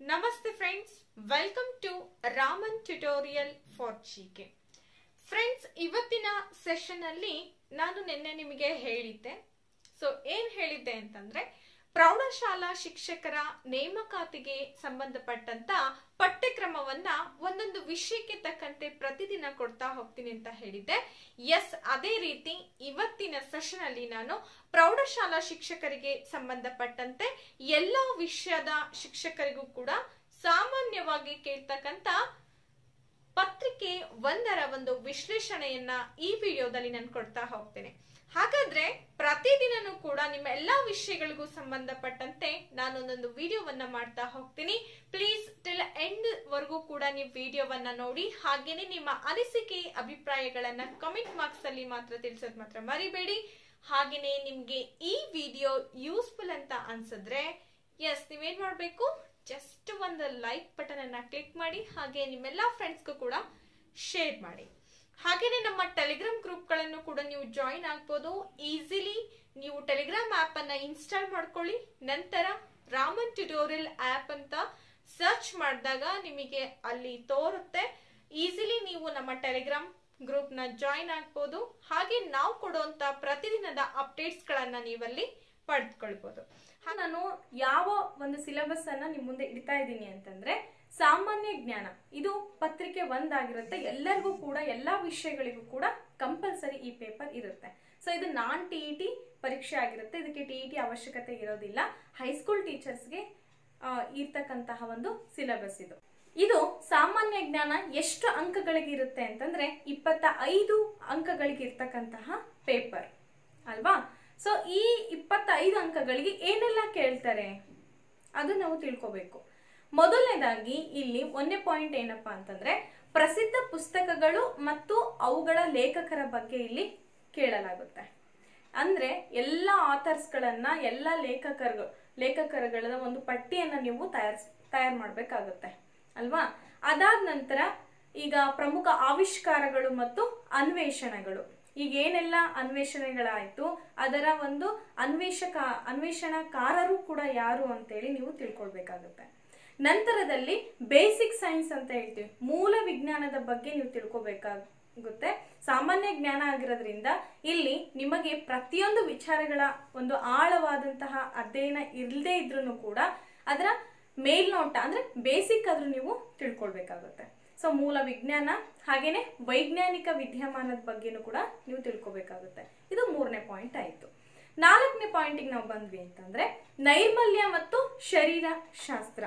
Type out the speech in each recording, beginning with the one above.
Namaste friends, welcome to Raman tutorial for GK. Friends, ಇವತ್ತಿನ session ಅಲ್ಲಿ ನಾನು ನಿನ್ನೆ ನಿಮಗೆ ಹೇಳಿದ್ದೆ. ಏನ್ ಹೇಳಿದ್ದೆ ಅಂತಂದ್ರೆ ಪ್ರೌಢಶಾಲಾ ಶಿಕ್ಷಕರ ನೇಮಕಾತಿಗೆ ಸಂಬಂಧಪಟ್ಟಂತ ಪಠ್ಯಕ್ರಮವನ್ನ ಒಂದೊಂದು ವಿಷಯಕ್ಕೆ ತಕ್ಕಂತೆ ಪ್ರತಿದಿನ ಕೊಡ್ತಾ ಹೋಗ್ತೀನಿ ಅಂತ ಹೇಳಿದ್ದೆ. ಎಸ್, ಅದೇ ರೀತಿ ಇವತ್ತಿನ ಸೆಷನ್ ಅಲ್ಲಿ ನಾನು ಪ್ರೌಢಶಾಲಾ ಶಿಕ್ಷಕರಿಗೆ ಸಂಬಂಧಪಟ್ಟಂತೆ ಎಲ್ಲಾ ವಿಷಯದ ಶಿಕ್ಷಕರಿಗೂ ಕೂಡ ಸಾಮಾನ್ಯವಾಗಿ ಕೇಳ್ತಕ್ಕಂತ ಪತ್ರಿಕೆ ಒಂದರ ಒಂದು ವಿಶ್ಲೇಷಣೆಯನ್ನ ಈ ವಿಡಿಯೋದಲ್ಲಿ ನಾನು ಕೊಡ್ತಾ ಹೋಗ್ತೇನೆ. ಹಾಗಾದ್ರೆ ಪ್ರತಿದಿನನೂ ಕೂಡ ನಿಮ್ಮ ಎಲ್ಲಾ ವಿಷಯಗಳಿಗೂ ಸಂಬಂಧಪಟ್ಟಂತೆ ನಾನೊಂದೊಂದು ವಿಡಿಯೋವನ್ನ ಮಾಡ್ತಾ ಹೋಗ್ತೀನಿ. ಪ್ಲೀಸ್ ಟಿಲ್ ಎಂಡ್ ವರ್ಗೂ ಕೂಡ ನೀವು ವಿಡಿಯೋವನ್ನ ನೋಡಿ, ಹಾಗೇನೆ ನಿಮ್ಮ ಅನಿಸಿಕೆ ಅಭಿಪ್ರಾಯಗಳನ್ನ ಕಮೆಂಟ್ ಬಾಕ್ಸ್ ಅಲ್ಲಿ ಮಾತ್ರ ತಿಳಿಸೋದು ಮಾತ್ರ ಮರಿಬೇಡಿ. ಹಾಗೇನೆ ನಿಮ್ಗೆ ಈ ವಿಡಿಯೋ ಯೂಸ್ಫುಲ್ ಅಂತ ಅನ್ಸಿದ್ರೆ ಎಸ್, ನೀವೇನ್ ಮಾಡ್ಬೇಕು, ಜಸ್ಟ್ ಒಂದು ಲೈಕ್ ಬಟನ್ ಅನ್ನ ಕ್ಲಿಕ್ ಮಾಡಿ, ಹಾಗೆ ನಿಮ್ಮೆಲ್ಲಾ ಫ್ರೆಂಡ್ಸ್ಗೂ ಕೂಡ ಶೇರ್ ಮಾಡಿ. ಹಾಗೇನೆ ನಮ್ಮ ಟೆಲಿಗ್ರಾಮ್ ಗ್ರೂಪ್ ಗಳನ್ನು ಕೂಡ ನೀವು ಜಾಯಿನ್ ಆಗ್ಬೋದು. ಈಸಿಲಿ ನೀವು ಟೆಲಿಗ್ರಾಮ್ ಆಪ್ ಅನ್ನ ಇನ್ಸ್ಟಾಲ್ ಮಾಡ್ಕೊಳ್ಳಿ. ನಂತರ ರಾಮನ್ ಟ್ಯುಟೋರಿಯಲ್ ಆಪ್ ಅಂತ ಸರ್ಚ್ ಮಾಡಿದಾಗ ನಿಮಗೆ ಅಲ್ಲಿ ತೋರುತ್ತೆ. ಈಸಿಲಿ ನೀವು ನಮ್ಮ ಟೆಲಿಗ್ರಾಮ್ ಗ್ರೂಪ್ ನ ಜಾಯಿನ್ ಆಗ್ಬೋದು. ಹಾಗೆ ನಾವು ಕೊಡುವಂತ ಪ್ರತಿದಿನದ ಅಪ್ಡೇಟ್ಸ್ ಗಳನ್ನ ನೀವಲ್ಲಿ ಪಡೆದುಕೊಳ್ಬಹುದು. ನಾನು ಯಾವ ಒಂದು ಸಿಲೆಬಸ್ ಅನ್ನ ನಿಮ್ ಮುಂದೆ ಇಡ್ತಾ ಇದ್ದೀನಿ ಅಂತಂದ್ರೆ ಸಾಮಾನ್ಯ ಜ್ಞಾನ, ಇದು ಪತ್ರಿಕೆ ಒಂದಾಗಿರುತ್ತೆ. ಎಲ್ಲರಿಗೂ ಕೂಡ ಎಲ್ಲಾ ವಿಷಯಗಳಿಗೂ ಕೂಡ ಕಂಪಲ್ಸರಿ ಈ ಪೇಪರ್ ಇರುತ್ತೆ. ಇದು ನಾನ್ ಟಿಇಟಿ ಪರೀಕ್ಷೆ ಆಗಿರುತ್ತೆ. ಇದಕ್ಕೆ ಟಿಇಟಿ ಅವಶ್ಯಕತೆ ಇರೋದಿಲ್ಲ. ಹೈಸ್ಕೂಲ್ ಟೀಚರ್ಸ್ಗೆ ಇರ್ತಕ್ಕಂತಹ ಒಂದು ಸಿಲೆಬಸ್ ಇದು ಸಾಮಾನ್ಯ ಜ್ಞಾನ ಎಷ್ಟು ಅಂಕಗಳಿಗೆ ಇರುತ್ತೆ ಅಂತಂದ್ರೆ 25 ಅಂಕಗಳಿಗೆ ಇರ್ತಕ್ಕಂತಹ ಪೇಪರ್ ಅಲ್ವಾ. ಈ 25 ಅಂಕಗಳಿಗೆ ಏನೆಲ್ಲ ಕೇಳ್ತಾರೆ ಅದು ನಾವು ತಿಳ್ಕೋಬೇಕು. ಮೊದಲನೇದಾಗಿ ಇಲ್ಲಿ 1ನೇ ಪಾಯಿಂಟ್ ಏನಪ್ಪಾ ಅಂತಂದ್ರೆ ಪ್ರಸಿದ್ಧ ಪುಸ್ತಕಗಳು ಮತ್ತು ಅವುಗಳ ಲೇಖಕರ ಬಗ್ಗೆ ಇಲ್ಲಿ ಕೇಳಲಾಗುತ್ತೆ. ಅಂದ್ರೆ ಎಲ್ಲ ಆಥರ್ಸ್ ಗಳನ್ನ, ಎಲ್ಲ ಲೇಖಕರುಗಳ ಒಂದು ಪಟ್ಟಿಯನ್ನ ನೀವು ತಯಾರು ಮಾಡ್ಬೇಕಾಗುತ್ತೆ ಅಲ್ವಾ. ಅದಾದ ನಂತರ ಈಗ ಪ್ರಮುಖ ಆವಿಷ್ಕಾರಗಳು ಮತ್ತು ಅನ್ವೇಷಣೆಗಳು, ಈಗ ಏನೆಲ್ಲ ಅನ್ವೇಷಣೆಗಳಾಯ್ತು ಅದರ ಒಂದು ಅನ್ವೇಷಣಕಾರರು ಕೂಡ ಯಾರು ಅಂತೇಳಿ ನೀವು ತಿಳ್ಕೊಳ್ಬೇಕಾಗುತ್ತೆ. ನಂತರದಲ್ಲಿ ಬೇಸಿಕ್ ಸೈನ್ಸ್ ಅಂತ ಹೇಳ್ತೀವಿ, ಮೂಲ ವಿಜ್ಞಾನದ ಬಗ್ಗೆ ನೀವು ತಿಳ್ಕೊಬೇಕಾಗುತ್ತೆ. ಸಾಮಾನ್ಯ ಜ್ಞಾನ ಆಗಿರೋದ್ರಿಂದ ಇಲ್ಲಿ ನಿಮಗೆ ಪ್ರತಿಯೊಂದು ವಿಚಾರಗಳ ಒಂದು ಆಳವಾದಂತಹ ಅಧ್ಯಯನ ಇಲ್ಲದೆ ಇದ್ರೂ ಕೂಡ ಅದರ ಮೇಲ್ನೋಟ ಅಂದ್ರೆ ಬೇಸಿಕ್ ಆದ್ರೂ ನೀವು ತಿಳ್ಕೊಳ್ಬೇಕಾಗುತ್ತೆ. ಮೂಲ ವಿಜ್ಞಾನ ಹಾಗೇನೆ ವೈಜ್ಞಾನಿಕ ವಿದ್ಯಮಾನದ ಬಗ್ಗೆನೂ ಕೂಡ ನೀವು ತಿಳ್ಕೊಬೇಕಾಗುತ್ತೆ. ಇದು 3ನೇ ಪಾಯಿಂಟ್ ಆಯ್ತು. 4ನೇ ಪಾಯಿಂಟಿಗೆ ನಾವು ಬಂದ್ವಿ ಅಂತಂದ್ರೆ ನೈರ್ಮಲ್ಯ ಮತ್ತು ಶರೀರ ಶಾಸ್ತ್ರ.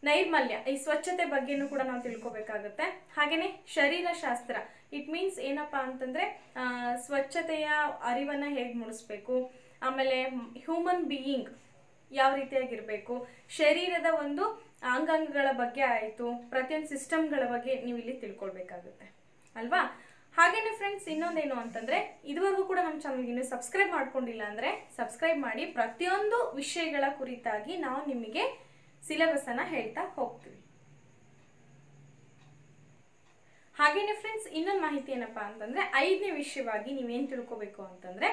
ನೈರ್ಮಲ್ಯ, ಈ ಸ್ವಚ್ಛತೆ ಬಗ್ಗೆನೂ ಕೂಡ ನಾವು ತಿಳ್ಕೊಬೇಕಾಗುತ್ತೆ. ಹಾಗೇನೆ ಶರೀರ ಶಾಸ್ತ್ರ, ಇಟ್ ಮೀನ್ಸ್ ಏನಪ್ಪಾ ಅಂತಂದ್ರೆ ಸ್ವಚ್ಛತೆಯ ಅರಿವನ್ನ ಹೇಗೆ ಮೂಡಿಸ್ಬೇಕು, ಆಮೇಲೆ ಹ್ಯೂಮನ್ ಬೀಯಿಂಗ್ ಯಾವ ರೀತಿಯಾಗಿರ್ಬೇಕು, ಶರೀರದ ಒಂದು ಅಂಗಾಂಗಗಳ ಬಗ್ಗೆ ಆಯ್ತು, ಪ್ರತಿಯೊಂದು ಸಿಸ್ಟಮ್ಗಳ ಬಗ್ಗೆ ನೀವು ಇಲ್ಲಿ ತಿಳ್ಕೊಳ್ಬೇಕಾಗುತ್ತೆ ಅಲ್ವಾ. ಹಾಗೇನೆ ಫ್ರೆಂಡ್ಸ್, ಇನ್ನೊಂದೇನು ಅಂತಂದ್ರೆ ಇದುವರೆಗೂ ಕೂಡ ನಮ್ಮ ಚಾನಲ್ಗೆ ಇನ್ನೂ ಸಬ್ಸ್ಕ್ರೈಬ್ ಮಾಡ್ಕೊಂಡಿಲ್ಲ ಅಂದ್ರೆ ಸಬ್ಸ್ಕ್ರೈಬ್ ಮಾಡಿ. ಪ್ರತಿಯೊಂದು ವಿಷಯಗಳ ಕುರಿತಾಗಿ ನಾವು ನಿಮಗೆ ಸಿಲೆಬಸ್ ಅನ್ನ ಹೇಳ್ತಾ ಹೋಗ್ತೀವಿ. ಹಾಗೇನೆ ಫ್ರೆಂಡ್ಸ್, ಇನ್ನೊಂದು ಮಾಹಿತಿ ಏನಪ್ಪಾ ಅಂತಂದ್ರೆ 5ನೇ ವಿಷಯವಾಗಿ ನೀವೇನ್ ತಿಳ್ಕೊಬೇಕು ಅಂತಂದ್ರೆ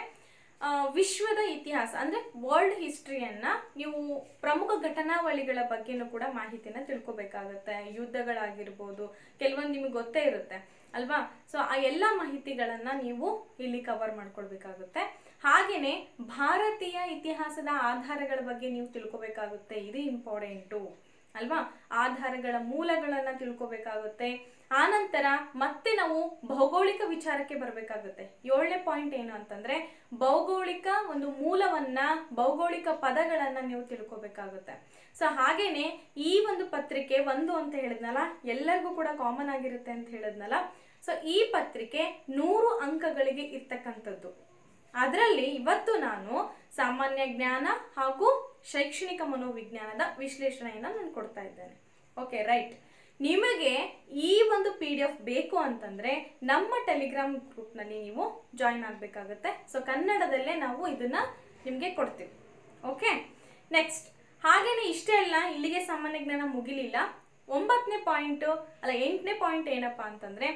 ವಿಶ್ವದ ಇತಿಹಾಸ ಅಂದ್ರೆ ವರ್ಲ್ಡ್ ಹಿಸ್ಟ್ರಿಯನ್ನ ನೀವು ಪ್ರಮುಖ ಘಟನಾವಳಿಗಳ ಬಗ್ಗೆನೂ ಕೂಡ ಮಾಹಿತಿನ ತಿಳ್ಕೊಬೇಕಾಗುತ್ತೆ. ಯುದ್ಧಗಳಾಗಿರ್ಬೋದು, ಕೆಲವೊಂದು ನಿಮಗೆ ಗೊತ್ತೇ ಇರುತ್ತೆ ಅಲ್ವಾ. ಆ ಎಲ್ಲ ಮಾಹಿತಿಗಳನ್ನ ನೀವು ಇಲ್ಲಿ ಕವರ್ ಮಾಡ್ಕೊಳ್ಬೇಕಾಗುತ್ತೆ. ಹಾಗೇನೆ ಭಾರತೀಯ ಇತಿಹಾಸದ ಆಧಾರಗಳ ಬಗ್ಗೆ ನೀವು ತಿಳ್ಕೊಬೇಕಾಗುತ್ತೆ. ಇದು ಇಂಪಾರ್ಟೆಂಟು ಅಲ್ವಾ. ಆಧಾರಗಳ ಮೂಲಗಳನ್ನ ತಿಳ್ಕೊಬೇಕಾಗುತ್ತೆ. ಆನಂತರ ಮತ್ತೆ ನಾವು ಭೌಗೋಳಿಕ ವಿಚಾರಕ್ಕೆ ಬರಬೇಕಾಗುತ್ತೆ. 7ನೇ ಪಾಯಿಂಟ್ ಏನು ಅಂತಂದ್ರೆ ಭೌಗೋಳಿಕ ಒಂದು ಮೂಲವನ್ನ, ಭೌಗೋಳಿಕ ಪದಗಳನ್ನ ನೀವು ತಿಳ್ಕೊಬೇಕಾಗುತ್ತೆ. ಹಾಗೇನೆ ಈ ಒಂದು ಪತ್ರಿಕೆ 1 ಅಂತ ಹೇಳಿದ್ನಲ್ಲ, ಎಲ್ಲರಿಗೂ ಕೂಡ ಕಾಮನ್ ಆಗಿರುತ್ತೆ ಅಂತ ಹೇಳಿದ್ನಲ್ಲ. ಈ ಪತ್ರಿಕೆ 100 ಅಂಕಗಳಿಗೆ ಇರ್ತಕ್ಕಂಥದ್ದು. ಅದರಲ್ಲಿ ಇವತ್ತು ನಾನು ಸಾಮಾನ್ಯ ಜ್ಞಾನ ಹಾಗೂ ಶೈಕ್ಷಣಿಕ ಮನೋವಿಜ್ಞಾನದ ವಿಶ್ಲೇಷಣೆಯನ್ನ ನಾನು ಕೊಡ್ತಾ ಇದ್ದೇನೆ. Okay, right. ನಿಮಗೆ ಈ ಒಂದು PDF ಬೇಕು ಅಂತಂದ್ರೆ ನಮ್ಮ ಟೆಲಿಗ್ರಾಮ್ ಗ್ರೂಪ್ ನಲ್ಲಿ ನೀವು ಜಾಯಿನ್ ಆಗ್ಬೇಕಾಗುತ್ತೆ. ಕನ್ನಡದಲ್ಲೇ ನಾವು ಇದನ್ನ ನಿಮ್ಗೆ ಕೊಡ್ತೀವಿ. Okay, next. ಹಾಗೇನೆ ಇಷ್ಟೇ ಅಲ್ಲ, ಇಲ್ಲಿಗೆ ಸಾಮಾನ್ಯ ಜ್ಞಾನ ಮುಗಿಲಿಲ್ಲ. 9ನೇ ಪಾಯಿಂಟ್ 8ನೇ ಪಾಯಿಂಟ್ ಏನಪ್ಪಾ ಅಂತಂದ್ರೆ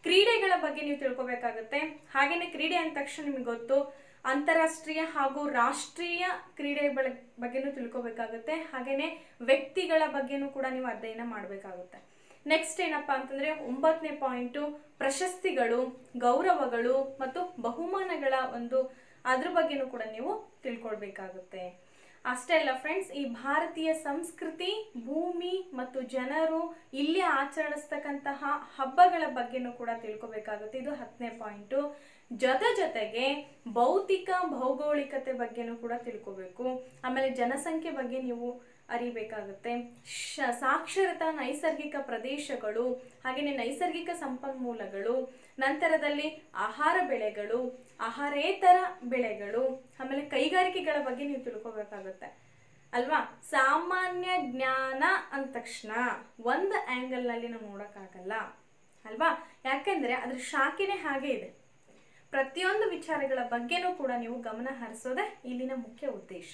ಕ್ರೀಡೆಗಳ ಬಗ್ಗೆ ನೀವು ತಿಳ್ಕೊಬೇಕಾಗುತ್ತೆ. ಹಾಗೇನೆ ಕ್ರೀಡೆ ಅಂದ ತಕ್ಷಣ ನಿಮಗೆ ಗೊತ್ತು ಅಂತಾರಾಷ್ಟ್ರೀಯ ಹಾಗೂ ರಾಷ್ಟ್ರೀಯ ಕ್ರೀಡೆ ಬಗ್ಗೆನೂ ತಿಳ್ಕೊಬೇಕಾಗುತ್ತೆ. ಹಾಗೇನೆ ವ್ಯಕ್ತಿಗಳ ಬಗ್ಗೆನೂ ಕೂಡ ನೀವು ಅಧ್ಯಯನ ಮಾಡಬೇಕಾಗುತ್ತೆ. ನೆಕ್ಸ್ಟ್ ಏನಪ್ಪಾ ಅಂತಂದ್ರೆ 9ನೇ ಪಾಯಿಂಟು ಪ್ರಶಸ್ತಿಗಳು, ಗೌರವಗಳು ಮತ್ತು ಬಹುಮಾನಗಳ ಅದ್ರ ಬಗ್ಗೆನೂ ಕೂಡ ನೀವು ತಿಳ್ಕೊಳ್ಬೇಕಾಗುತ್ತೆ. ಅಷ್ಟೇ ಅಲ್ಲ ಫ್ರೆಂಡ್ಸ್, ಈ ಭಾರತೀಯ ಸಂಸ್ಕೃತಿ, ಭೂಮಿ ಮತ್ತು ಜನರು ಇಲ್ಲಿ ಆಚರಿಸ್ತಕ್ಕಂತಹ ಹಬ್ಬಗಳ ಬಗ್ಗೆನೂ ಕೂಡ ತಿಳ್ಕೊಬೇಕಾಗುತ್ತೆ. ಇದು 10ನೇ ಪಾಯಿಂಟು. ಜೊತೆಗೆ ಭೌತಿಕ ಭೌಗೋಳಿಕತೆ ಬಗ್ಗೆನೂ ಕೂಡ ತಿಳ್ಕೊಬೇಕು. ಆಮೇಲೆ ಜನಸಂಖ್ಯೆ ಬಗ್ಗೆ ನೀವು ಅರಿಬೇಕಾಗುತ್ತೆ. ಸಾಕ್ಷರತಾ, ನೈಸರ್ಗಿಕ ಪ್ರದೇಶಗಳು, ಹಾಗೆಯೇ ನೈಸರ್ಗಿಕ ಸಂಪನ್ಮೂಲಗಳು, ನಂತರದಲ್ಲಿ ಆಹಾರ ಬೆಳೆಗಳು, ಆಹಾರೇತರ ಬೆಳೆಗಳು, ಆಮೇಲೆ ಕೈಗಾರಿಕೆಗಳ ಬಗ್ಗೆ ನೀವು ತಿಳ್ಕೊಬೇಕಾಗುತ್ತೆ ಅಲ್ವಾ. ಸಾಮಾನ್ಯ ಜ್ಞಾನ ಅಂದ ತಕ್ಷಣ ಒಂದು ಆಂಗಲ್ ನಲ್ಲಿ ನಾವು ನೋಡಕ್ಕಾಗಲ್ಲ ಅಲ್ವಾ, ಯಾಕೆಂದ್ರೆ ಅದ್ರ ಶಾಖೆನೇ ಹಾಗೆ ಇದೆ. ಪ್ರತಿಯೊಂದು ವಿಚಾರಗಳ ಬಗ್ಗೆನೂ ಕೂಡ ನೀವು ಗಮನ ಹರಿಸೋದೇ ಇಲ್ಲಿನ ಮುಖ್ಯ ಉದ್ದೇಶ.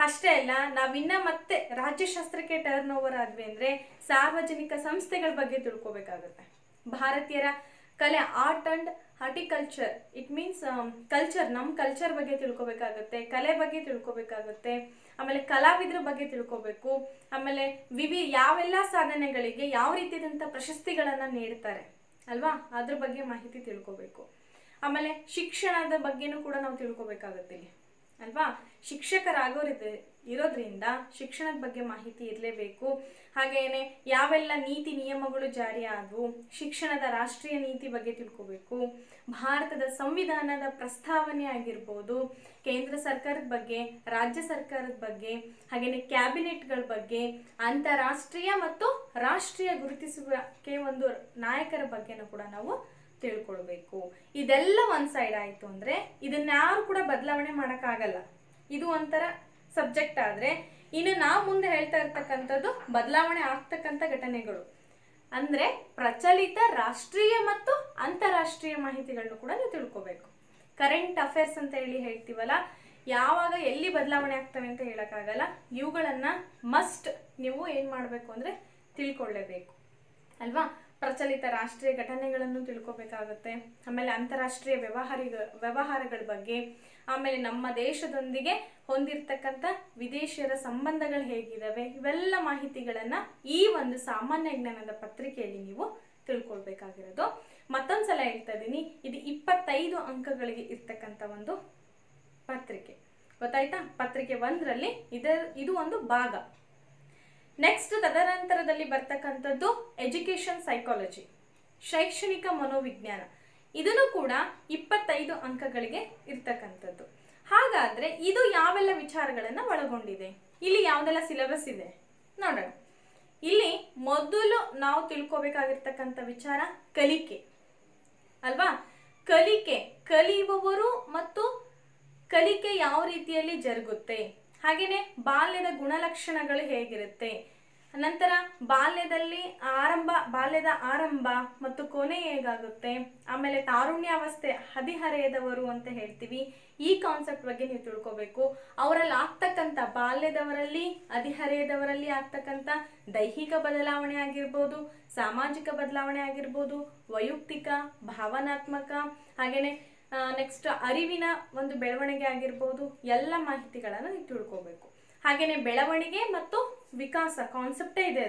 ಅಷ್ಟೇ ಅಲ್ಲ, ನಾವಿನ್ನ ಮತ್ತೆ ರಾಜ್ಯಶಾಸ್ತ್ರಕ್ಕೆ ಟರ್ನ್ ಓವರ್ ಆದ್ವಿ ಅಂದ್ರೆ ಸಾರ್ವಜನಿಕ ಸಂಸ್ಥೆಗಳ ಬಗ್ಗೆ ತಿಳ್ಕೊಬೇಕಾಗುತ್ತೆ. ಭಾರತೀಯರ ಕಲೆ, art and horticulture, it means culture, ನಮ್ಮ ಕಲ್ಚರ್ ಬಗ್ಗೆ ತಿಳ್ಕೊಬೇಕಾಗುತ್ತೆ, ಕಲೆ ಬಗ್ಗೆ ತಿಳ್ಕೊಬೇಕಾಗುತ್ತೆ, ಆಮೇಲೆ ಕಲಾವಿದರ ಬಗ್ಗೆ ತಿಳ್ಕೊಬೇಕು, ಆಮೇಲೆ ಯಾವೆಲ್ಲ ಸಾಧನೆಗಳಿಗೆ ಯಾವ ರೀತಿಯಾದಂಥ ಪ್ರಶಸ್ತಿಗಳನ್ನ ನೀಡ್ತಾರೆ ಅಲ್ವಾ, ಅದ್ರ ಬಗ್ಗೆ ಮಾಹಿತಿ ತಿಳ್ಕೊಬೇಕು. ಆಮೇಲೆ ಶಿಕ್ಷಣದ ಬಗ್ಗೆನೂ ಕೂಡ ನಾವು ತಿಳ್ಕೊಬೇಕಾಗುತ್ತೆ ಇಲ್ಲಿ ಅಲ್ವಾ. ಇರೋದ್ರಿಂದ ಶಿಕ್ಷಣದ ಬಗ್ಗೆ ಮಾಹಿತಿ ಇರಲೇಬೇಕು. ಹಾಗೇನೆ ಯಾವೆಲ್ಲ ನೀತಿ ನಿಯಮಗಳು ಜಾರಿ ಆದವು, ಶಿಕ್ಷಣದ ರಾಷ್ಟ್ರೀಯ ನೀತಿ ಬಗ್ಗೆ ತಿಳ್ಕೊಬೇಕು, ಭಾರತದ ಸಂವಿಧಾನದ ಪ್ರಸ್ತಾವನೆ ಆಗಿರ್ಬೋದು, ಕೇಂದ್ರ ಸರ್ಕಾರದ ಬಗ್ಗೆ, ರಾಜ್ಯ ಸರ್ಕಾರದ ಬಗ್ಗೆ, ಹಾಗೇನೆ ಕ್ಯಾಬಿನೆಟ್ಗಳ ಬಗ್ಗೆ, ಅಂತಾರಾಷ್ಟ್ರೀಯ ಮತ್ತು ರಾಷ್ಟ್ರೀಯ ಗುರುತಿಸುವಿಕೆ ನಾಯಕರ ಬಗ್ಗೆನೂ ಕೂಡ ನಾವು ತಿಳ್ಕೊಳ್ಬೇಕು. ಇದೆಲ್ಲ ಒಂದ್ ಸೈಡ್ ಆಯ್ತು ಅಂದ್ರೆ ಇದನ್ಯಾರು ಕೂಡ ಬದಲಾವಣೆ ಮಾಡಕ್ಕಾಗಲ್ಲ. ಇದು ಒಂಥರ ಸಬ್ಜೆಕ್ಟ್ ಆದ್ರೆ ಇನ್ನು ನಾವು ಮುಂದೆ ಹೇಳ್ತಾ ಇರ್ತಕ್ಕಂಥದ್ದು ಬದಲಾವಣೆ ಆಗ್ತಕ್ಕಂಥ ಘಟನೆಗಳು ಅಂದ್ರೆ ಪ್ರಚಲಿತ ರಾಷ್ಟ್ರೀಯ ಮತ್ತು ಅಂತಾರಾಷ್ಟ್ರೀಯ ಮಾಹಿತಿಗಳನ್ನು ಕೂಡ ನೀವು ತಿಳ್ಕೊಬೇಕು. ಕರೆಂಟ್ ಅಫೇರ್ಸ್ ಅಂತ ಹೇಳ್ತೀವಲ್ಲ, ಯಾವಾಗ ಎಲ್ಲಿ ಬದಲಾವಣೆ ಆಗ್ತವೆ ಅಂತ ಹೇಳಕ್ಕಾಗಲ್ಲ. ಇವುಗಳನ್ನ ಮಸ್ಟ್ ನೀವು ಏನ್ ಮಾಡ್ಬೇಕು ಅಂದ್ರೆ ತಿಳ್ಕೊಳ್ಳೇಬೇಕು ಅಲ್ವಾ. ಪ್ರಚಲಿತ ರಾಷ್ಟ್ರೀಯ ಘಟನೆಗಳನ್ನು ತಿಳ್ಕೊಬೇಕಾಗುತ್ತೆ, ಆಮೇಲೆ ಅಂತಾರಾಷ್ಟ್ರೀಯ ವ್ಯವಹಾರಗಳ ಬಗ್ಗೆ, ಆಮೇಲೆ ನಮ್ಮ ದೇಶದೊಂದಿಗೆ ಹೊಂದಿರತಕ್ಕಂಥ ವಿದೇಶಿಯರ ಸಂಬಂಧಗಳು ಹೇಗಿದಾವೆ, ಇವೆಲ್ಲ ಮಾಹಿತಿಗಳನ್ನ ಈ ಸಾಮಾನ್ಯ ಜ್ಞಾನದ ಪತ್ರಿಕೆಯಲ್ಲಿ ನೀವು ತಿಳ್ಕೊಳ್ಬೇಕಾಗಿರೋದು. ಮತ್ತೊಂದ್ಸಲ ಹೇಳ್ತಾ ಇದ್ದೀನಿ, ಇದು 25 ಅಂಕಗಳಿಗೆ ಇರ್ತಕ್ಕಂಥ ಪತ್ರಿಕೆ, ಗೊತ್ತಾಯ್ತಾ. ಪತ್ರಿಕೆ 1ರಲ್ಲಿ ಇದು ಒಂದು ಭಾಗ. ನೆಕ್ಸ್ಟ್ ತದನಂತರದಲ್ಲಿ ಬರ್ತಕ್ಕಂಥದ್ದು ಎಜುಕೇಶನ್ ಸೈಕಾಲಜಿ, ಶೈಕ್ಷಣಿಕ ಮನೋವಿಜ್ಞಾನ. ಇದನ್ನು ಕೂಡ 25 ಅಂಕಗಳಿಗೆ ಇರ್ತಕ್ಕಂಥದ್ದು. ಹಾಗಾದ್ರೆ ಇದು ಯಾವೆಲ್ಲ ವಿಚಾರಗಳನ್ನ ಒಳಗೊಂಡಿದೆ, ಇಲ್ಲಿ ಯಾವ್ದೆಲ್ಲ ಸಿಲೆಬಸ್ ಇದೆ ನೋಡೋಣ. ಇಲ್ಲಿ ಮೊದಲು ನಾವು ತಿಳ್ಕೊಬೇಕಾಗಿರ್ತಕ್ಕಂಥ ವಿಚಾರ ಕಲಿಕೆ ಅಲ್ವಾ. ಕಲಿಯುವವರು ಮತ್ತು ಕಲಿಕೆ ಯಾವ ರೀತಿಯಲ್ಲಿ ಜರುಗುತ್ತೆ, ಹಾಗೇನೆ ಬಾಲ್ಯದ ಗುಣಲಕ್ಷಣಗಳು ಹೇಗಿರುತ್ತೆ, ನಂತರ ಬಾಲ್ಯದ ಆರಂಭ ಮತ್ತು ಕೊನೆ ಹೇಗಾಗುತ್ತೆ, ಆಮೇಲೆ ತಾರುಣ್ಯಾವಸ್ಥೆ, ಹದಿಹರೆಯದವರು ಅಂತ ಹೇಳ್ತೀವಿ, ಈ ಕಾನ್ಸೆಪ್ಟ್ ಬಗ್ಗೆ ನೀವು ತಿಳ್ಕೊಬೇಕು. ಅವರಲ್ಲಿ ಆಗ್ತಕ್ಕಂಥ ಬಾಲ್ಯದವರಲ್ಲಿ, ಹದಿಹರೆಯದವರಲ್ಲಿ ಆಗ್ತಕ್ಕಂಥ ದೈಹಿಕ ಬದಲಾವಣೆ ಆಗಿರ್ಬೋದು, ಸಾಮಾಜಿಕ ಬದಲಾವಣೆ ಆಗಿರ್ಬೋದು, ವೈಯಕ್ತಿಕ, ಭಾವನಾತ್ಮಕ, ಹಾಗೇನೆ ನೆಕ್ಸ್ಟ್ ಅರಿವಿನ ಬೆಳವಣಿಗೆ ಆಗಿರ್ಬೋದು, ಎಲ್ಲ ಮಾಹಿತಿಗಳನ್ನು ನೀವು ತಿಳ್ಕೊಬೇಕು. ಹಾಗೇನೆ ಬೆಳವಣಿಗೆ ಮತ್ತು ವಿಕಾಸ ಕಾನ್ಸೆಪ್ಟೇ ಇದೆ,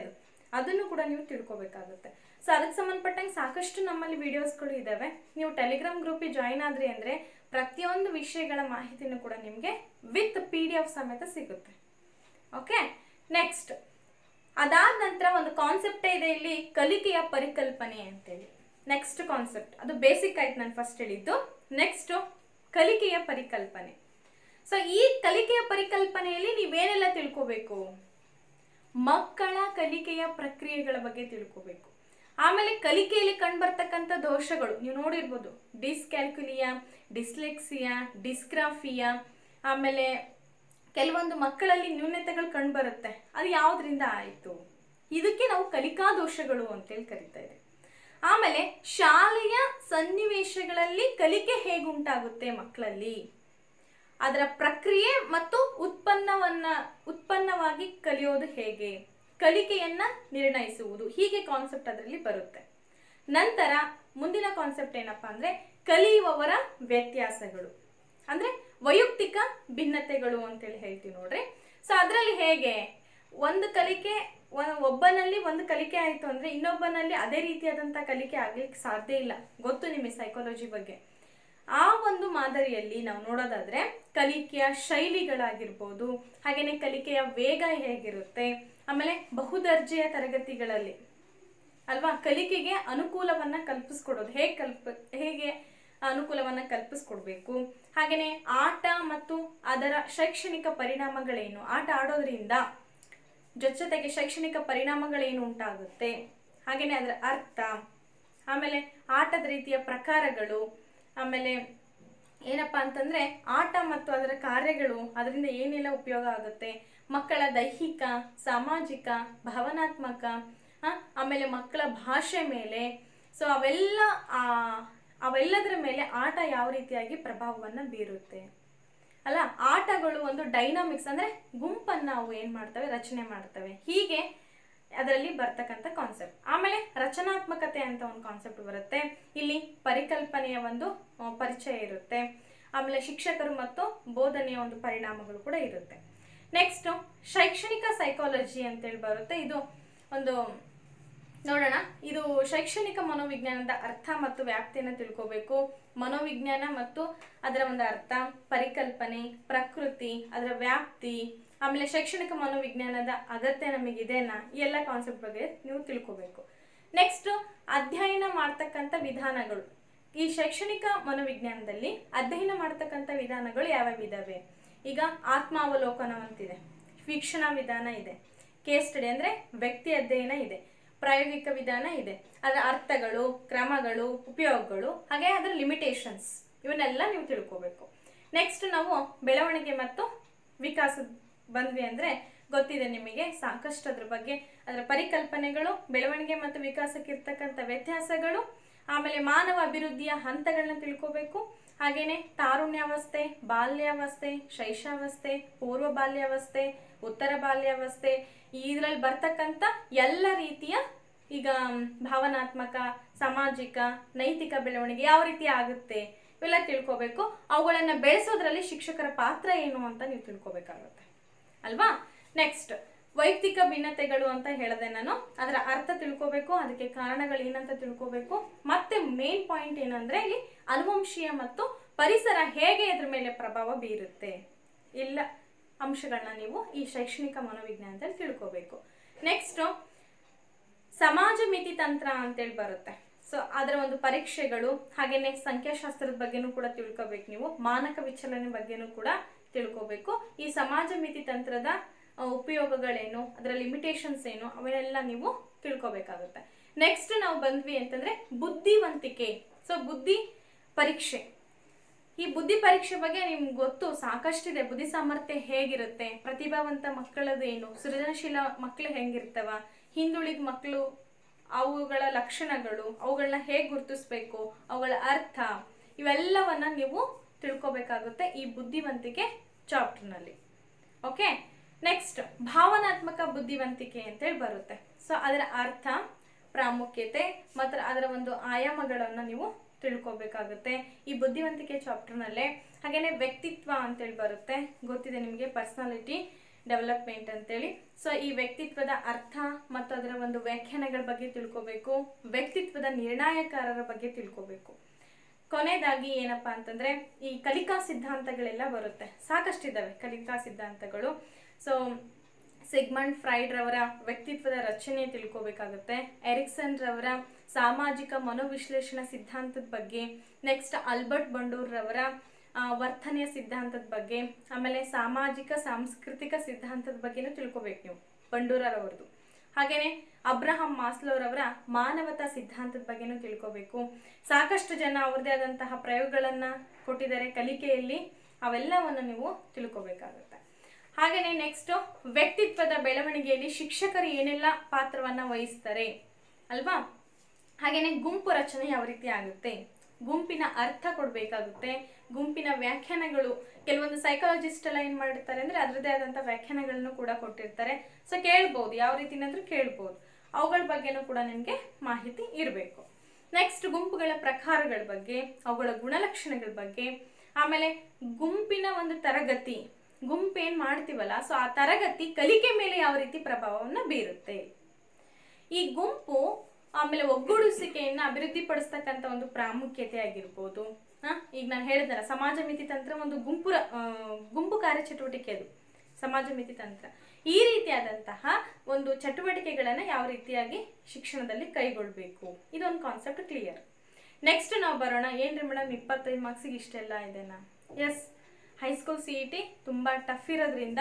ಅದನ್ನು ಕೂಡ ನೀವು ತಿಳ್ಕೊಬೇಕಾಗುತ್ತೆ. ಸೊ ಅದಕ್ಕೆ ಸಂಬಂಧಪಟ್ಟಂಗೆ ಸಾಕಷ್ಟು ನಮ್ಮಲ್ಲಿ ವಿಡಿಯೋಸ್ಗಳು ಇದಾವೆ. ನೀವು ಟೆಲಿಗ್ರಾಮ್ ಗ್ರೂಪಿಗೆ ಜಾಯಿನ್ ಆದ್ರಿ ಅಂದ್ರೆ ಪ್ರತಿಯೊಂದು ವಿಷಯಗಳ ಮಾಹಿತಿನೂ ಕೂಡ ನಿಮಗೆ ವಿತ್ PDF ಸಮೇತ ಸಿಗುತ್ತೆ. ಓಕೆ, ನೆಕ್ಸ್ಟ್ ಅದಾದ ನಂತರ ಒಂದು ಕಾನ್ಸೆಪ್ಟೇ ಇದೆ ಇಲ್ಲಿ, ಕಲಿಕೆಯ ಪರಿಕಲ್ಪನೆ ಅಂತೇಳಿ. ನೆಕ್ಸ್ಟ್ ಕಾನ್ಸೆಪ್ಟ್ ಅದು ಬೇಸಿಕ್ ಆಯ್ತು, ನಾನು ಫಸ್ಟ್ ಹೇಳಿದ್ದು. ನೆಕ್ಸ್ಟ್ ಕಲಿಕೆಯ ಪರಿಕಲ್ಪನೆ. ಸೊ ಈ ಕಲಿಕೆಯ ಪರಿಕಲ್ಪನೆಯಲ್ಲಿ ನೀವೇನೆಲ್ಲ ತಿಳ್ಕೋಬೇಕು, ಮಕ್ಕಳ ಕಲಿಕೆಯ ಪ್ರಕ್ರಿಯೆಗಳ ಬಗ್ಗೆ ತಿಳ್ಕೋಬೇಕು. ಆಮೇಲೆ ಕಲಿಕೆಯಲ್ಲಿ ಕಂಡುಬರ್ತಕ್ಕಂಥ ದೋಷಗಳು ನೀವು ನೋಡಿರ್ಬೋದು, ಡಿಸ್ಕ್ಯಾಲ್ಕುಲಿಯಾ, ಡಿಸ್ಲೆಕ್ಸಿಯಾ, ಡಿಸ್ಗ್ರಾಫಿಯಾ, ಆಮೇಲೆ ಕೆಲವೊಂದು ಮಕ್ಕಳಲ್ಲಿ ನ್ಯೂನತೆಗಳು ಕಂಡುಬರುತ್ತೆ, ಅದು ಯಾವುದರಿಂದ ಆಯಿತು, ಇದಕ್ಕೆ ನಾವು ಕಲಿಕಾ ದೋಷಗಳು ಅಂತೇಳಿ ಕರಿತಾ ಇದ್ದೇವೆ. ಆಮೇಲೆ ಶಾಲೆಯ ಸನ್ನಿವೇಶಗಳಲ್ಲಿ ಕಲಿಕೆ ಹೇಗುಂಟಾಗುತ್ತೆ ಮಕ್ಕಳಲ್ಲಿ, ಅದರ ಪ್ರಕ್ರಿಯೆ ಮತ್ತು ಉತ್ಪನ್ನವಾಗಿ ಕಲಿಯೋದು ಹೇಗೆ, ಕಲಿಕೆಯನ್ನ ನಿರ್ಣಯಿಸುವುದು, ಹೀಗೆ ಕಾನ್ಸೆಪ್ಟ್ ಅದರಲ್ಲಿ ಬರುತ್ತೆ. ನಂತರ ಮುಂದಿನ ಕಾನ್ಸೆಪ್ಟ್ ಏನಪ್ಪಾ ಅಂದ್ರೆ ಕಲಿಯುವವರ ವ್ಯತ್ಯಾಸಗಳು. ಅಂದ್ರೆ ವೈಯಕ್ತಿಕ ಭಿನ್ನತೆಗಳು ಅಂತೇಳಿ ಹೇಳ್ತೀವಿ ನೋಡ್ರಿ. ಸೊ ಅದರಲ್ಲಿ ಹೇಗೆ ಒಂದು ಕಲಿಕೆ ಒಬ್ಬನಲ್ಲಿ ಒಂದು ಕಲಿಕೆ ಆಯ್ತು ಅಂದ್ರೆ ಇನ್ನೊಬ್ಬನಲ್ಲಿ ಅದೇ ರೀತಿಯಾದಂತ ಕಲಿಕೆ ಆಗ್ಲಿಕ್ಕೆ ಸಾಧ್ಯ ಇಲ್ಲ. ಗೊತ್ತು ನಿಮಗೆ ಸೈಕಾಲಜಿ ಬಗ್ಗೆ. ಆ ಒಂದು ಮಾದರಿಯಲ್ಲಿ ನಾವು ನೋಡೋದಾದ್ರೆ ಕಲಿಕೆಯ ಶೈಲಿಗಳಾಗಿರ್ಬೋದು, ಹಾಗೇನೆ ಕಲಿಕೆಯ ವೇಗ ಹೇಗಿರುತ್ತೆ, ಆಮೇಲೆ ಬಹುದರ್ಜೆಯ ತರಗತಿಗಳಲ್ಲಿ ಅಲ್ವಾ ಕಲಿಕೆಗೆ ಅನುಕೂಲವನ್ನ ಕಲ್ಪಿಸ್ಕೊಡೋದು ಹೇಗೆ ಅನುಕೂಲವನ್ನ ಕಲ್ಪಿಸ್ಕೊಡ್ಬೇಕು, ಹಾಗೇನೆ ಆಟ ಮತ್ತು ಅದರ ಶೈಕ್ಷಣಿಕ ಪರಿಣಾಮಗಳೇನು, ಆಟ ಆಡೋದ್ರಿಂದ ಜೊತೆಗೆ ಶೈಕ್ಷಣಿಕ ಪರಿಣಾಮಗಳೇನು ಉಂಟಾಗುತ್ತೆ, ಹಾಗೇನೆ ಅದರ ಅರ್ಥ, ಆಮೇಲೆ ಆಟದ ರೀತಿಯ ಪ್ರಕಾರಗಳು, ಆಮೇಲೆ ಏನಪ್ಪಾ ಅಂತಂದ್ರೆ ಆಟ ಮತ್ತು ಅದರ ಕಾರ್ಯಗಳು, ಅದರಿಂದ ಏನೆಲ್ಲ ಉಪಯೋಗ ಆಗುತ್ತೆ, ಮಕ್ಕಳ ದೈಹಿಕ, ಸಾಮಾಜಿಕ, ಭಾವನಾತ್ಮಕ, ಆಮೇಲೆ ಮಕ್ಕಳ ಭಾಷೆ ಮೇಲೆ, ಸೊ ಅವೆಲ್ಲದರ ಮೇಲೆ ಆಟ ಯಾವ ರೀತಿಯಾಗಿ ಪ್ರಭಾವವನ್ನ ಬೀರುತ್ತೆ ಅಲ್ಲ. ಆಟಗಳು ಒಂದು ಡೈನಾಮಿಕ್ಸ್ ಅಂದ್ರೆ ಗುಂಪನ್ನ ಅವು ಏನ್ ಮಾಡ್ತವೆ, ರಚನೆ ಮಾಡ್ತವೆ. ಹೀಗೆ ಅದರಲ್ಲಿ ಬರ್ತಕ್ಕಂಥ ಕಾನ್ಸೆಪ್ಟ್. ಆಮೇಲೆ ರಚನಾತ್ಮಕತೆ ಅಂತ ಒಂದು ಕಾನ್ಸೆಪ್ಟ್ ಬರುತ್ತೆ. ಇಲ್ಲಿ ಪರಿಕಲ್ಪನೆಯ ಒಂದು ಪರಿಚಯ ಇರುತ್ತೆ. ಆಮೇಲೆ ಶಿಕ್ಷಕರು ಮತ್ತು ಬೋಧನೆಯ ಒಂದು ಪರಿಣಾಮಗಳು ಕೂಡ ಇರುತ್ತೆ. ನೆಕ್ಸ್ಟ್ ಶೈಕ್ಷಣಿಕ ಸೈಕಾಲಜಿ ಅಂತೇಳಿ ಬರುತ್ತೆ. ಇದು ಒಂದು ನೋಡೋಣ. ಇದು ಶೈಕ್ಷಣಿಕ ಮನೋವಿಜ್ಞಾನದ ಅರ್ಥ ಮತ್ತು ವ್ಯಾಪ್ತಿಯನ್ನು ತಿಳ್ಕೋಬೇಕು. ಮನೋವಿಜ್ಞಾನ ಮತ್ತು ಅದರ ಒಂದು ಅರ್ಥ, ಪರಿಕಲ್ಪನೆ, ಪ್ರಕೃತಿ, ಅದರ ವ್ಯಾಪ್ತಿ, ಆಮೇಲೆ ಶೈಕ್ಷಣಿಕ ಮನೋವಿಜ್ಞಾನದ ಅಗತ್ಯ ನಮಗಿದೆನಾ, ಈ ಎಲ್ಲ ಕಾನ್ಸೆಪ್ಟ್ ಬಗ್ಗೆ ನೀವು ತಿಳ್ಕೋಬೇಕು. ನೆಕ್ಸ್ಟ್ ಅಧ್ಯಯನ ಮಾಡ್ತಕ್ಕಂಥ ವಿಧಾನಗಳು. ಈ ಶೈಕ್ಷಣಿಕ ಮನೋವಿಜ್ಞಾನದಲ್ಲಿ ಅಧ್ಯಯನ ಮಾಡ್ತಕ್ಕಂಥ ವಿಧಾನಗಳು ಯಾವ್ಯಾವ ಇದಾವೆ? ಈಗ ಆತ್ಮಾವಲೋಕನ ಅಂತಿದೆ, ವೀಕ್ಷಣಾ ವಿಧಾನ ಇದೆ, ಕೇಸ್ ಸ್ಟಡಿ ಅಂದ್ರೆ ವ್ಯಕ್ತಿ ಅಧ್ಯಯನ ಇದೆ, ಪ್ರಾಯೋಗಿಕ ವಿಧಾನ ಇದೆ, ಅದರ ಅರ್ಥಗಳು, ಕ್ರಮಗಳು, ಉಪಯೋಗಗಳು, ಹಾಗೆ ಅದರ ಲಿಮಿಟೇಷನ್ಸ್, ಇವನ್ನೆಲ್ಲ ನೀವು ತಿಳ್ಕೋಬೇಕು. ನೆಕ್ಸ್ಟ್ ನಾವು ಬೆಳವಣಿಗೆ ಮತ್ತು ವಿಕಾಸ ಬಂದ್ವಿ ಅಂದ್ರೆ ಗೊತ್ತಿದೆ ನಿಮಗೆ ಸಾಕಷ್ಟು ಅದ್ರ ಬಗ್ಗೆ, ಅದರ ಪರಿಕಲ್ಪನೆಗಳು, ಬೆಳವಣಿಗೆ ಮತ್ತು ವಿಕಾಸಕ್ಕೆ ಇರ್ತಕ್ಕಂಥ ವ್ಯತ್ಯಾಸಗಳು, ಆಮೇಲೆ ಮಾನವ ಅಭಿವೃದ್ಧಿಯ ಹಂತಗಳನ್ನ ತಿಳ್ಕೋಬೇಕು. ಹಾಗೇನೆ ತಾರುಣ್ಯಾವಸ್ಥೆ, ಬಾಲ್ಯಾವಸ್ಥೆ, ಶೈಶಾವಸ್ಥೆ, ಪೂರ್ವ ಬಾಲ್ಯಾವಸ್ಥೆ, ಉತ್ತರ ಬಾಲ್ಯಾವಸ್ಥೆ, ಇದರಲ್ಲಿ ಬರ್ತಕ್ಕಂಥ ಎಲ್ಲ ರೀತಿಯ ಈಗ ಭಾವನಾತ್ಮಕ, ಸಾಮಾಜಿಕ, ನೈತಿಕ ಬೆಳವಣಿಗೆ ಯಾವ ರೀತಿ ಆಗುತ್ತೆ ಇವೆಲ್ಲ ತಿಳ್ಕೋಬೇಕು. ಅವುಗಳನ್ನ ಬೆಳೆಸೋದ್ರಲ್ಲಿ ಶಿಕ್ಷಕರ ಪಾತ್ರ ಏನು ಅಂತ ನೀವು ತಿಳ್ಕೋಬೇಕಾಗುತ್ತೆ ಅಲ್ವಾ. ನೆಕ್ಸ್ಟ್ ವೈಯಕ್ತಿಕ ಭಿನ್ನತೆಗಳು ಅಂತ ಹೇಳಿದೆ ನಾನು, ಅದರ ಅರ್ಥ ತಿಳ್ಕೋಬೇಕು, ಅದಕ್ಕೆ ಕಾರಣಗಳು ಏನಂತ ತಿಳ್ಕೋಬೇಕು. ಮತ್ತೆ ಮೇನ್ ಪಾಯಿಂಟ್ ಏನಂದ್ರೆ ಇಲ್ಲಿ ಅನುವಂಶೀಯ ಮತ್ತು ಪರಿಸರ ಹೇಗೆ ಇದ್ರ ಮೇಲೆ ಪ್ರಭಾವ ಬೀರುತ್ತೆ, ಇಲ್ಲ ಅಂಶಗಳನ್ನ ನೀವು ಈ ಶೈಕ್ಷಣಿಕ ಮನೋವಿಜ್ಞಾನದಲ್ಲಿ ತಿಳ್ಕೋಬೇಕು. ನೆಕ್ಸ್ಟ್ ಸಮಾಜ ಮಿತಿ ತಂತ್ರ ಅಂತೇಳಿ ಬರುತ್ತೆ. ಸೊ ಅದರ ಒಂದು ಪರೀಕ್ಷೆಗಳು, ಹಾಗೇನೆ ಸಂಖ್ಯಾಶಾಸ್ತ್ರದ ಬಗ್ಗೆನೂ ಕೂಡ ತಿಳ್ಕೋಬೇಕು ನೀವು, ಮಾನಕ ವಿಚಲನೆ ಬಗ್ಗೆನೂ ಕೂಡ ತಿಳ್ಕೋಬೇಕು. ಈ ಸಮಾಜ ಮಿತಿ ತಂತ್ರದ ಉಪಯೋಗಗಳೇನು, ಅದರ ಲಿಮಿಟೇಷನ್ಸ್ ಏನು, ಅವನ್ನೆಲ್ಲ ನೀವು ತಿಳ್ಕೋಬೇಕಾಗುತ್ತೆ. ನೆಕ್ಸ್ಟ್ ನಾವು ಬಂದ್ವಿ ಅಂತಂದ್ರೆ ಬುದ್ಧಿವಂತಿಕೆ. ಸೊ ಬುದ್ಧಿ ಪರೀಕ್ಷೆ, ಈ ಬುದ್ಧಿ ಪರೀಕ್ಷೆ ಬಗ್ಗೆ ನಿಮ್ಗೆ ಗೊತ್ತು ಸಾಕಷ್ಟಿದೆ. ಬುದ್ಧಿ ಸಾಮರ್ಥ್ಯ ಹೇಗಿರುತ್ತೆ, ಪ್ರತಿಭಾವಂತ ಮಕ್ಕಳದೇನು, ಸೃಜನಶೀಲ ಮಕ್ಕಳು ಹೆಂಗಿರ್ತವ, ಹಿಂದುಳಿದ ಮಕ್ಕಳು ಅವುಗಳ ಲಕ್ಷಣಗಳು, ಅವುಗಳನ್ನ ಹೇಗೆ ಗುರುತಿಸ್ಬೇಕು, ಅವುಗಳ ಅರ್ಥ, ಇವೆಲ್ಲವನ್ನ ನೀವು ತಿಳ್ಕೊಬೇಕಾಗುತ್ತೆ ಈ ಬುದ್ಧಿವಂತಿಕೆ ಚಾಪ್ಟರ್ನಲ್ಲಿ. ಓಕೆ. ನೆಕ್ಸ್ಟ್ ಭಾವನಾತ್ಮಕ ಬುದ್ಧಿವಂತಿಕೆ ಅಂತೇಳಿ ಬರುತ್ತೆ. ಸೊ ಅದರ ಅರ್ಥ, ಪ್ರಾಮುಖ್ಯತೆ ಮತ್ತು ಅದರ ಒಂದು ಆಯಾಮಗಳನ್ನ ನೀವು ತಿಳ್ಕೊಬೇಕಾಗುತ್ತೆ ಈ ಬುದ್ಧಿವಂತಿಕೆ ಚಾಪ್ಟರ್ನಲ್ಲೇ. ಹಾಗೇನೆ ವ್ಯಕ್ತಿತ್ವ ಅಂತೇಳಿ ಬರುತ್ತೆ, ಗೊತ್ತಿದೆ ನಿಮಗೆ, ಪರ್ಸನಾಲಿಟಿ ಡೆವಲಪ್ಮೆಂಟ್ ಅಂತೇಳಿ. ಸೊ ಈ ವ್ಯಕ್ತಿತ್ವದ ಅರ್ಥ ಮತ್ತು ಅದರ ಒಂದು ವ್ಯಾಖ್ಯಾನಗಳ ಬಗ್ಗೆ ತಿಳ್ಕೋಬೇಕು, ವ್ಯಕ್ತಿತ್ವದ ನಿರ್ಣಾಯಕಾರರ ಬಗ್ಗೆ ತಿಳ್ಕೋಬೇಕು. ಕೊನೆಯದಾಗಿ ಏನಪ್ಪಾ ಅಂತಂದ್ರೆ ಈ ಕಲಿಕಾ ಸಿದ್ಧಾಂತಗಳೆಲ್ಲ ಬರುತ್ತೆ, ಸಾಕಷ್ಟಿದ್ದಾವೆ ಕಲಿಕಾ ಸಿದ್ಧಾಂತಗಳು. ಸೊ ಸಿಗ್ಮಂಡ್ ಫ್ರೈಡ್ ರವರ ವ್ಯಕ್ತಿತ್ವದ ರಚನೆ ತಿಳ್ಕೋಬೇಕಾಗುತ್ತೆ, ಎರಿಕ್ಸನ್ ರವರ ಸಾಮಾಜಿಕ ಮನೋವಿಶ್ಲೇಷಣಾ ಸಿದ್ಧಾಂತದ ಬಗ್ಗೆ, ನೆಕ್ಸ್ಟ್ ಆಲ್ಬರ್ಟ್ ಬಂಡೂರ್ ರವರ ವರ್ತನೆಯ ಸಿದ್ಧಾಂತದ ಬಗ್ಗೆ, ಆಮೇಲೆ ಸಾಮಾಜಿಕ ಸಾಂಸ್ಕೃತಿಕ ಸಿದ್ಧಾಂತದ ಬಗ್ಗೆನೂ ತಿಳ್ಕೊಬೇಕು ನೀವು, ಬಂಡೂರವರದು. ಹಾಗೇನೆ ಅಬ್ರಹಾಂ ಮಾಸ್ಲೋರವರ ಮಾನವತಾ ಸಿದ್ಧಾಂತದ ಬಗ್ಗೆನೂ ತಿಳ್ಕೋಬೇಕು. ಸಾಕಷ್ಟು ಜನ ಅವ್ರದೇ ಆದಂತಹ ಪ್ರಯೋಗಗಳನ್ನ ಕೊಟ್ಟಿದ್ದಾರೆ ಕಲಿಕೆಯಲ್ಲಿ, ಅವೆಲ್ಲವನ್ನು ನೀವು ತಿಳ್ಕೋಬೇಕಾಗುತ್ತೆ. ಹಾಗೇನೆ ನೆಕ್ಸ್ಟ್ ವ್ಯಕ್ತಿತ್ವದ ಬೆಳವಣಿಗೆಯಲ್ಲಿ ಶಿಕ್ಷಕರು ಏನೆಲ್ಲ ಪಾತ್ರವನ್ನ ವಹಿಸ್ತಾರೆ ಅಲ್ವಾ. ಹಾಗೇನೆ ಗುಂಪು ರಚನೆ ಯಾವ ರೀತಿ ಆಗುತ್ತೆ, ಗುಂಪಿನ ಅರ್ಥ ಕೊಡ್ಬೇಕಾಗುತ್ತೆ, ಗುಂಪಿನ ವ್ಯಾಖ್ಯಾನಗಳು. ಕೆಲವೊಂದು ಸೈಕಾಲಜಿಸ್ಟ್ ಎಲ್ಲ ಏನ್ ಮಾಡಿರ್ತಾರೆ ಅಂದ್ರೆ ಅದರದೇ ಆದಂತಹ ವ್ಯಾಖ್ಯಾನಗಳನ್ನು ಕೂಡ ಕೊಟ್ಟಿರ್ತಾರೆ. ಸೊ ಕೇಳ್ಬಹುದು, ಯಾವ ರೀತಿನಾದ್ರೂ ಕೇಳ್ಬಹುದು, ಅವುಗಳ ಬಗ್ಗೆನೂ ಕೂಡ ನಿಮ್ಗೆ ಮಾಹಿತಿ ಇರಬೇಕು. ನೆಕ್ಸ್ಟ್ ಗುಂಪುಗಳ ಪ್ರಕಾರಗಳ ಬಗ್ಗೆ, ಅವುಗಳ ಗುಣಲಕ್ಷಣಗಳ ಬಗ್ಗೆ, ಆಮೇಲೆ ಗುಂಪಿನ ಒಂದು ತರಗತಿ, ಗುಂಪೇನ್ ಮಾಡ್ತೀವಲ್ಲ, ಸೊ ಆ ತರಗತಿ ಕಲಿಕೆ ಮೇಲೆ ಯಾವ ರೀತಿ ಪ್ರಭಾವವನ್ನು ಬೀರುತ್ತೆ. ಈ ಗುಂಪು ಆಮೇಲೆ ಒಗ್ಗೂಡಿಸುವಿಕೆಯನ್ನ ಅಭಿವೃದ್ಧಿ ಪಡಿಸ್ತಕ್ಕಂಥ ಒಂದು ಪ್ರಾಮುಖ್ಯತೆ ಆಗಿರ್ಬೋದು. ಈಗ ನಾನು ಹೇಳಿದ್ನಲ್ಲ, ಸಮಾಜ ಮಿತಿ ತಂತ್ರ ಒಂದು ಗುಂಪು ಕಾರ್ಯಚಟುವಟಿಕೆ, ಅದು ಸಮಾಜ ಮಿತಿ ತಂತ್ರ. ಈ ರೀತಿಯಾದಂತಹ ಒಂದು ಚಟುವಟಿಕೆಗಳನ್ನ ಯಾವ ರೀತಿಯಾಗಿ ಶಿಕ್ಷಣದಲ್ಲಿ ಕೈಗೊಳ್ಬೇಕು, ಇದೊಂದು ಕಾನ್ಸೆಪ್ಟ್ ಕ್ಲಿಯರ್. ನೆಕ್ಸ್ಟ್ ನಾವು ಬರೋಣ. ಏನ್ರಿ ಮೇಡಮ್ 25 ಮಾರ್ಕ್ಸಿಗೆ ಇಷ್ಟೆಲ್ಲ ಇದೆನಾ? ಎಸ್, ಹೈಸ್ಕೂಲ್ CET ತುಂಬಾ ಟಫ್ ಇರೋದ್ರಿಂದ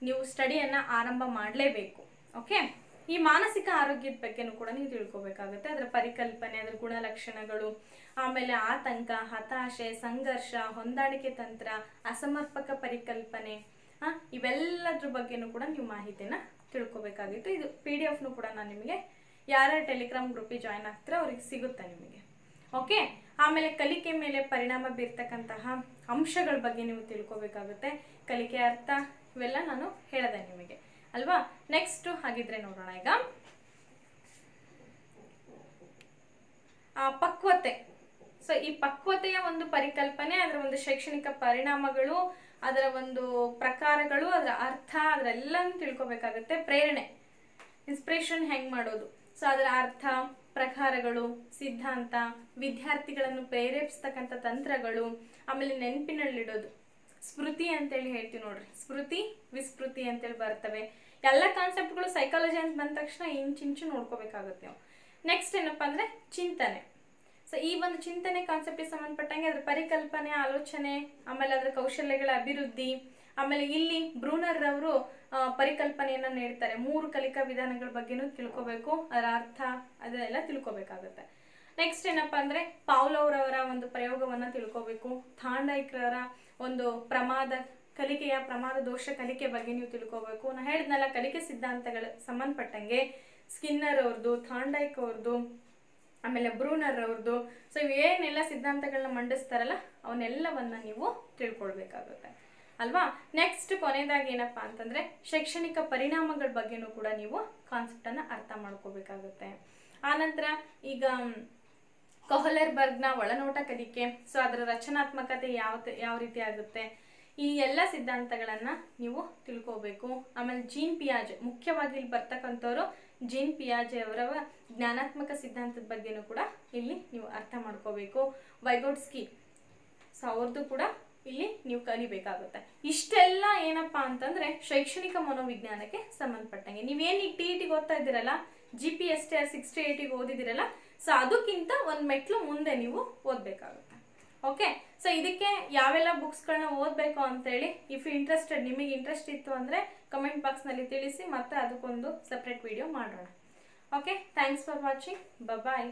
ನೀವು ಸ್ಟಡಿಯನ್ನ ಆರಂಭ ಮಾಡಲೇಬೇಕು. ಓಕೆ, ಈ ಮಾನಸಿಕ ಆರೋಗ್ಯದ ಬಗ್ಗೆನೂ ಕೂಡ ನೀವು ತಿಳ್ಕೊಬೇಕಾಗುತ್ತೆ. ಅದರ ಪರಿಕಲ್ಪನೆ, ಅದರ ಗುಣಲಕ್ಷಣಗಳು, ಆಮೇಲೆ ಆತಂಕ, ಹತಾಶೆ, ಸಂಘರ್ಷ, ಹೊಂದಾಣಿಕೆ ತಂತ್ರ, ಅಸಮರ್ಪಕ ಪರಿಕಲ್ಪನೆ, ಇವೆಲ್ಲದ್ರ ಬಗ್ಗೆನೂ ಕೂಡ ನೀವು ಮಾಹಿತಿನ ತಿಳ್ಕೊಬೇಕಾಗಿತ್ತು. ಇದು PDF ಕೂಡ ನಾನು ನಿಮಗೆ ಯಾರ್ಯಾರು ಟೆಲಿಗ್ರಾಮ್ ಗ್ರೂಪಿಗೆ ಜಾಯ್ನ್ ಆಗ್ತಾರೆ ಅವ್ರಿಗೆ ಸಿಗುತ್ತೆ ನಿಮಗೆ. ಓಕೆ, ಆಮೇಲೆ ಕಲಿಕೆ ಮೇಲೆ ಪರಿಣಾಮ ಬೀರ್ತಕ್ಕಂತಹ ಅಂಶಗಳ ಬಗ್ಗೆ ನೀವು ತಿಳ್ಕೊಬೇಕಾಗುತ್ತೆ. ಕಲಿಕೆ ಅರ್ಥ ಇವೆಲ್ಲ ನಾನು ಹೇಳಿದೆ ನಿಮಗೆ ಅಲ್ವಾ. ನೆಕ್ಸ್ಟ್ ಹಾಗಿದ್ರೆ ನೋಡೋಣ ಈಗ ಪಕ್ವತೆ. ಸೊ ಈ ಪಕ್ವತೆಯ ಒಂದು ಪರಿಕಲ್ಪನೆ, ಅದರ ಒಂದು ಶೈಕ್ಷಣಿಕ ಪರಿಣಾಮಗಳು, ಅದರ ಒಂದು ಪ್ರಕಾರಗಳು, ಅದರ ಅರ್ಥ, ಅದರೆಲ್ಲನೂ ತಿಳ್ಕೊಬೇಕಾಗುತ್ತೆ. ಪ್ರೇರಣೆ, ಇನ್ಸ್ಪಿರೇಷನ್ ಹೆಂಗ್ ಮಾಡೋದು, ಸೊ ಅದರ ಅರ್ಥ, ಪ್ರಕಾರಗಳು, ಸಿದ್ಧಾಂತ, ವಿದ್ಯಾರ್ಥಿಗಳನ್ನು ಪ್ರೇರೇಪಿಸ್ತಕ್ಕಂಥ ತಂತ್ರಗಳು, ಆಮೇಲೆ ನೆನಪಿನಲ್ಲಿಡೋದು, ಸ್ಮೃತಿ ಅಂತೇಳಿ ಹೇಳ್ತೀವಿ ನೋಡ್ರಿ, ಸ್ಮೃತಿ ವಿಸ್ಮೃತಿ ಅಂತೇಳಿ ಬರ್ತವೆ. ಎಲ್ಲ ಕಾನ್ಸೆಪ್ಟ್ಗಳು ಸೈಕಾಲಜಿ ಅಂತ ಬಂದ ತಕ್ಷಣ ಇಂಚಿಂಚು ನೋಡ್ಕೋಬೇಕಾಗುತ್ತೆ ನಾವು. ನೆಕ್ಸ್ಟ್ ಏನಪ್ಪಾ ಅಂದ್ರೆ ಚಿಂತನೆ. ಸೊ ಈ ಒಂದು ಚಿಂತನೆ ಕಾನ್ಸೆಪ್ಟಿಗೆ ಸಂಬಂಧಪಟ್ಟಂಗೆ ಅದರ ಪರಿಕಲ್ಪನೆ, ಆಲೋಚನೆ, ಆಮೇಲೆ ಅದರ ಕೌಶಲ್ಯಗಳ ಅಭಿವೃದ್ಧಿ, ಆಮೇಲೆ ಇಲ್ಲಿ ಬ್ರೂನರ್ ಅವರು ಪರಿಕಲ್ಪನೆಯನ್ನ ನೀಡ್ತಾರೆ. 3 ಕಲಿಕಾ ವಿಧಾನಗಳ ಬಗ್ಗೆನೂ ತಿಳ್ಕೊಬೇಕು, ಅದರ ಅರ್ಥ ಅದನ್ನೆಲ್ಲ ತಿಳ್ಕೊಬೇಕಾಗುತ್ತೆ. ನೆಕ್ಸ್ಟ್ ಏನಪ್ಪಾ ಅಂದ್ರೆ ಪಾವ್ಲೋವ್ರವರ ಒಂದು ಪ್ರಯೋಗವನ್ನ ತಿಳ್ಕೊಬೇಕು. ಥಾಂಡೈಕ್ರವರ ಒಂದು ಕಲಿಕೆಯ ಪ್ರಮಾದ ದೋಷ ಕಲಿಕೆ ಬಗ್ಗೆ ನೀವು ತಿಳ್ಕೊಬೇಕು. ನಾ ಹೇಳಿದ್ನಲ್ಲ, ಕಲಿಕೆ ಸಿದ್ಧಾಂತಗಳ ಸಂಬಂಧಪಟ್ಟಂಗೆ ಸ್ಕಿನ್ನರ್ ಅವ್ರದ್ದು, ಥಾಂಡೈಕ್ ಅವ್ರದ್ದು, ಆಮೇಲೆ ಬ್ರೂನರ್ ಅವ್ರದ್ದು, ಸೊ ಇವೇನೆಲ್ಲ ಸಿದ್ಧಾಂತಗಳನ್ನ ಮಂಡಿಸ್ತಾರಲ್ಲ ಅವನ್ನೆಲ್ಲವನ್ನ ನೀವು ತಿಳ್ಕೊಳ್ಬೇಕಾಗುತ್ತೆ ಅಲ್ವಾ. ನೆಕ್ಸ್ಟ್ ಕೊನೆಯದಾಗಿ ಏನಪ್ಪಾ ಅಂತಂದ್ರೆ ಶೈಕ್ಷಣಿಕ ಪರಿಣಾಮಗಳ ಬಗ್ಗೆನೂ ಕೂಡ ನೀವು ಕಾನ್ಸೆಪ್ಟ್ ಅನ್ನ ಅರ್ಥ ಮಾಡ್ಕೋಬೇಕಾಗುತ್ತೆ. ಆನಂತರ ಈಗ ಕೊಹ್ಲರ್ಬರ್ಗ್ನ ಒಳನೋಟ ಕಲಿಕೆ, ಸೊ ಅದರ ರಚನಾತ್ಮಕತೆ ಯಾವ ರೀತಿ ಆಗುತ್ತೆ, ಈ ಎಲ್ಲ ಸಿದ್ಧಾಂತಗಳನ್ನ ನೀವು ತಿಳ್ಕೋಬೇಕು. ಆಮೇಲೆ ಜೀನ್ ಪಿಯಾಜೆ, ಮುಖ್ಯವಾಗಿ ಇಲ್ಲಿ ಬರ್ತಕ್ಕಂಥವ್ರು ಜೀನ್ ಪಿಯಾಜೆ ಅವರ ಜ್ಞಾನಾತ್ಮಕ ಸಿದ್ಧಾಂತದ ಬಗ್ಗೆನೂ ಕೂಡ ಇಲ್ಲಿ ನೀವು ಅರ್ಥ ಮಾಡ್ಕೋಬೇಕು. ವೈಗೋಟ್ಸ್ಕಿ, ಸೊ ಅವ್ರದ್ದು ಕೂಡ ಇಲ್ಲಿ ನೀವು ಕಲಿಬೇಕಾಗುತ್ತೆ. ಇಷ್ಟೆಲ್ಲ ಏನಪ್ಪಾ ಅಂತಂದ್ರೆ ಶೈಕ್ಷಣಿಕ ಮನೋವಿಜ್ಞಾನಕ್ಕೆ ಸಂಬಂಧಪಟ್ಟಂಗೆ. ನೀವೇನು ಈಗ TET ಓದ್ತಾ ಇದ್ದೀರಲ್ಲ, GPSTR 68 ಓದಿದಿರಲ್ಲ, ಸೊ ಅದಕ್ಕಿಂತ ಒಂದು ಮೆಟ್ಲು ಮುಂದೆ ನೀವು ಓದ್ಬೇಕಾಗುತ್ತೆ. ಓಕೆ, ಸೊ ಇದಕ್ಕೆ ಯಾವೆಲ್ಲ ಬುಕ್ಸ್ಗಳನ್ನ ಓದಬೇಕು ಅಂತೇಳಿ ಇಫ್ ಇಂಟ್ರೆಸ್ಟೆಡ್, ನಿಮಗೆ ಇಂಟ್ರೆಸ್ಟ್ ಇತ್ತು ಅಂದ್ರೆ ಕಮೆಂಟ್ ಬಾಕ್ಸ್ನಲ್ಲಿ ತಿಳಿಸಿ, ಮತ್ತೆ ಅದಕ್ಕೊಂದು ಸಪ್ರೇಟ್ ವಿಡಿಯೋ ಮಾಡೋಣ. Okay, thanks for watching, bye.